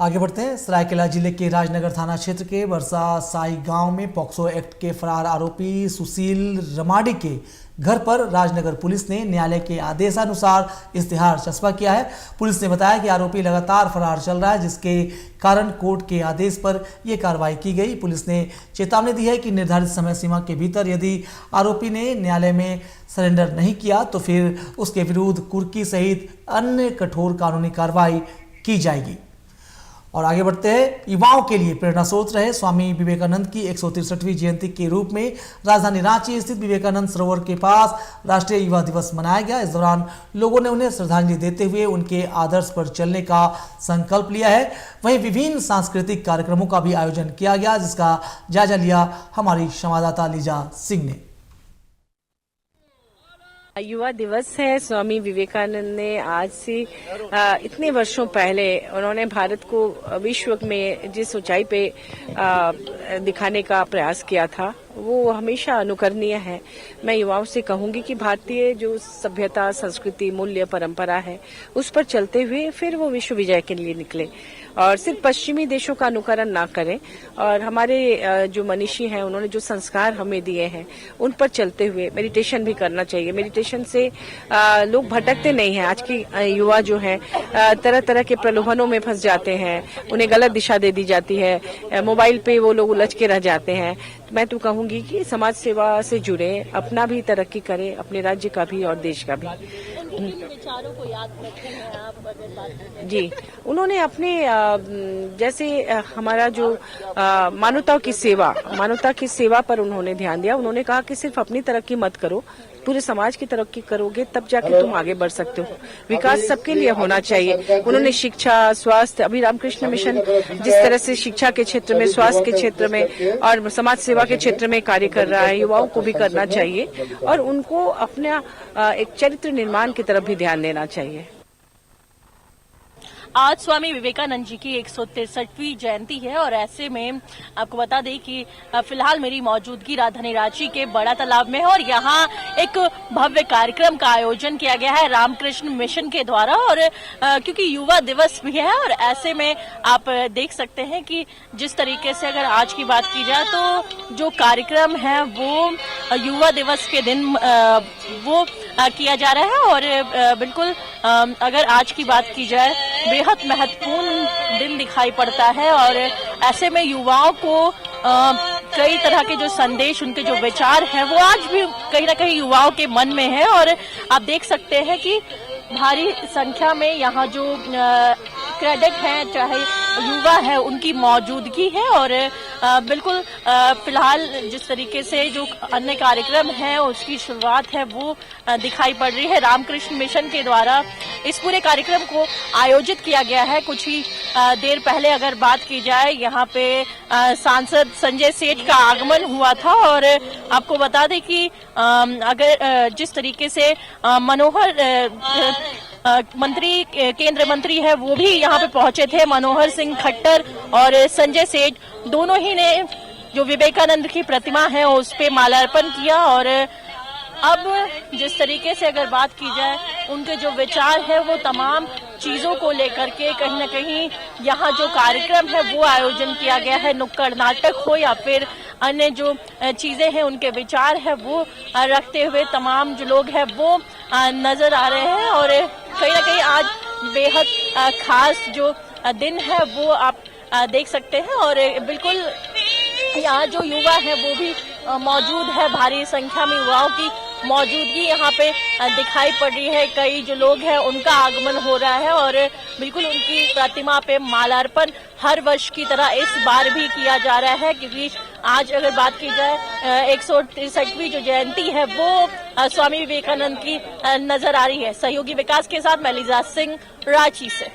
आगे बढ़ते हैं। सरायकेला जिले के राजनगर थाना क्षेत्र के बरसा साई गांव में पॉक्सो एक्ट के फरार आरोपी सुशील रमाडी के घर पर राजनगर पुलिस ने न्यायालय के आदेशानुसार इश्तिहार चस्पा किया है। पुलिस ने बताया कि आरोपी लगातार फरार चल रहा है, जिसके कारण कोर्ट के आदेश पर यह कार्रवाई की गई। पुलिस ने चेतावनी दी है कि निर्धारित समय सीमा के भीतर यदि आरोपी ने न्यायालय में सरेंडर नहीं किया तो फिर उसके विरुद्ध कुर्की सहित अन्य कठोर कानूनी कार्रवाई की जाएगी। और आगे बढ़ते हैं। युवाओं के लिए प्रेरणा स्रोत रहे स्वामी विवेकानंद की 163वीं जयंती के रूप में राजधानी रांची स्थित विवेकानंद सरोवर के पास राष्ट्रीय युवा दिवस मनाया गया। इस दौरान लोगों ने उन्हें श्रद्धांजलि देते हुए उनके आदर्श पर चलने का संकल्प लिया है। वहीं विभिन्न सांस्कृतिक कार्यक्रमों का भी आयोजन किया गया, जिसका जायजा लिया हमारी संवाददाता लीजा सिंह ने। युवा दिवस है। स्वामी विवेकानंद ने आज से इतने वर्षों पहले उन्होंने भारत को विश्व में जिस ऊंचाई पे दिखाने का प्रयास किया था वो हमेशा अनुकरणीय है। मैं युवाओं से कहूंगी कि भारतीय जो सभ्यता, संस्कृति, मूल्य, परंपरा है उस पर चलते हुए फिर वो विश्व विजय के लिए निकले और सिर्फ पश्चिमी देशों का अनुकरण ना करें। और हमारे जो मनीषी हैं उन्होंने जो संस्कार हमें दिए हैं उन पर चलते हुए मेडिटेशन भी करना चाहिए। मेडिटेशन से लोग भटकते नहीं हैं। आज की युवा जो है तरह तरह के प्रलोभनों में फंस जाते हैं, उन्हें गलत दिशा दे दी जाती है, मोबाइल पे वो लोग उलझ के रह जाते हैं। मैं तो कहूंगी कि समाज सेवा से जुड़े, अपना भी तरक्की करें, अपने राज्य का भी और देश का भी। उनके विचारों को याद रखते हैं आप अगर बात करें? जी, उन्होंने अपने जैसे हमारा जो मानवता की सेवा पर उन्होंने ध्यान दिया। उन्होंने कहा कि सिर्फ अपनी तरक्की मत करो, पूरे समाज की तरक्की करोगे तब जाके तुम आगे बढ़ सकते हो। विकास सबके लिए होना चाहिए। उन्होंने शिक्षा, स्वास्थ्य, अभी रामकृष्ण मिशन जिस तरह से शिक्षा के क्षेत्र में, स्वास्थ्य के क्षेत्र में और समाज सेवा के क्षेत्र में कार्य कर रहा है, युवाओं को भी करना चाहिए और उनको अपना एक चरित्र निर्माण की तरफ भी ध्यान देना चाहिए। आज स्वामी विवेकानंद जी की 163वीं जयंती है और ऐसे में आपको बता दें कि फिलहाल मेरी मौजूदगी राजधानी रांची के बड़ा तालाब में है और यहाँ एक भव्य कार्यक्रम का आयोजन किया गया है रामकृष्ण मिशन के द्वारा। और क्योंकि युवा दिवस भी है और ऐसे में आप देख सकते हैं कि जिस तरीके से अगर आज की बात की जाए तो जो कार्यक्रम है वो युवा दिवस के दिन वो किया जा रहा है। और बिल्कुल अगर आज की बात की जाए बेहद महत्वपूर्ण दिन दिखाई पड़ता है और ऐसे में युवाओं को कई तरह के जो संदेश, उनके जो विचार हैं वो आज भी कहीं ना कहीं युवाओं के मन में है। और आप देख सकते हैं कि भारी संख्या में यहाँ जो क्रेडिट है, चाहे युवा है, उनकी मौजूदगी है। और बिल्कुल फिलहाल जिस तरीके से जो अन्य कार्यक्रम है उसकी शुरुआत है वो दिखाई पड़ रही है। रामकृष्ण मिशन के द्वारा इस पूरे कार्यक्रम को आयोजित किया गया है। कुछ ही देर पहले अगर बात की जाए यहाँ पे सांसद संजय सेठ का आगमन हुआ था और आपको बता दें कि अगर जिस तरीके से मनोहर मंत्री, केंद्र मंत्री है वो भी यहाँ पे पहुंचे थे, मनोहर सिंह खट्टर और संजय सेठ दोनों ही ने जो विवेकानंद की प्रतिमा है उस पे माल्यार्पण किया। और अब जिस तरीके से अगर बात की जाए उनके जो विचार है वो तमाम चीजों को लेकर के कहीं ना कहीं यहाँ जो कार्यक्रम है वो आयोजन किया गया है। नुक्कड़ नाटक हो या फिर अन्य जो चीजें हैं उनके विचार है वो रखते हुए तमाम जो लोग हैं वो नजर आ रहे हैं। और कहीं ना कहीं आज बेहद खास जो दिन है वो आप देख सकते हैं। और बिल्कुल यहाँ जो युवा है वो भी मौजूद है, भारी संख्या में युवाओं की मौजूदगी यहाँ पे दिखाई पड़ रही है। कई जो लोग हैं उनका आगमन हो रहा है और बिल्कुल उनकी प्रतिमा पे माल्यार्पण हर वर्ष की तरह इस बार भी किया जा रहा है। क्योंकि आज अगर बात की जाए 163वीं जो जयंती है वो स्वामी विवेकानंद की नजर आ रही है। सहयोगी विकास के साथ मैं लीजा सिंह, रांची से।